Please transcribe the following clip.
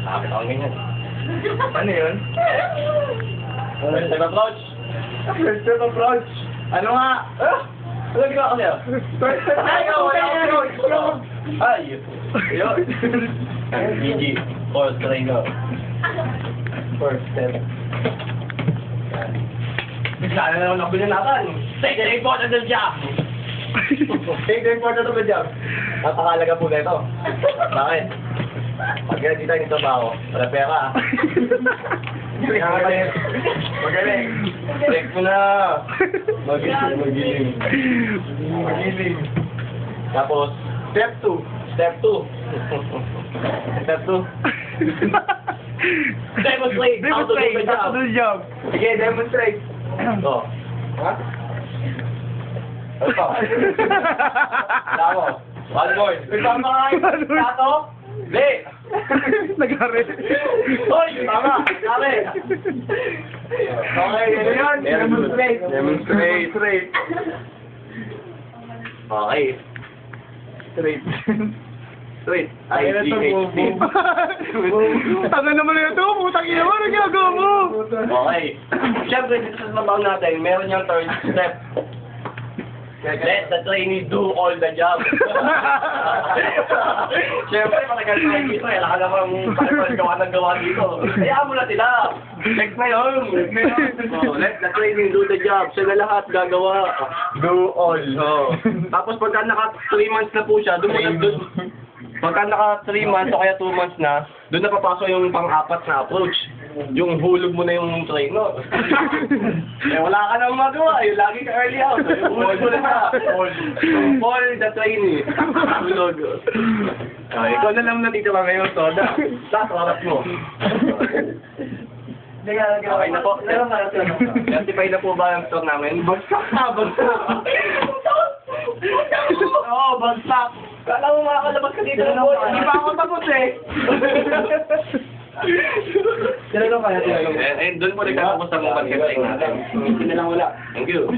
Kapit ako ganyan. Ano yun? First time approach. First time approach. Ano nga? Ano ginawa ko sa'yo? First time approach. Ay! Yun. GG. First try go. First step. Bigla na naman ako binanatan. Take the important of the job. Take the important of the job. Napakalaga po na ito. Bakit? Pag ganito nito ba ako? Wala pera. Magaling. Check mo na. Magiling. Magiling. Tapos, Step 2. step 2. Step 2. Demonstrate how to do the job. job. Sige, demonstrate. Oh. Ha? Ano pa? Bravo. One more. Kasama ka kayo. Tato? Hindi. Nagari. Hoy! Tama! Sabi! Okay, ano yun? Demonstrate. Demonstrate. Okay. Straight. Wait. IGHT. Tanga naman na ito. Putang ina mo. Ano ginagawa mo? Okay. Siyempre, dito sa trabaho natin, meron yung third step. Let the trainee do all the job. Siyempre, matagal tayo dito. Alam ka namang parang gawa ng gawa dito. Hayaan mo na sila. Next na yun. Oh, let the trainee do the job. Siya na lahat gagawa. Do all. Oh. Tapos pagka naka 3 months na po siya, doon pagka naka 3 months o kaya 2 months na, doon na papasok yung pang-apat na approach. Yung hulog mo na yung train, no? Eh, wala ka nang magawa. Yung lagi ka early out. Hulog mo na siya. Fall the trainee. Hulog. Ikaw na lang nandito ka ngayon, Soda. Last oras mo. Okay na po. Certify na po ba ang store namin? Bagsak na, bagsak. Oo, bagsak. Kala mo makakalabas ka dito ng boy. Hindi pa ako tapos eh. Tinanong kaya, tinanong. Eh, doon po nagtatapos ang marketing natin. Hindi na lang wala. Thank you.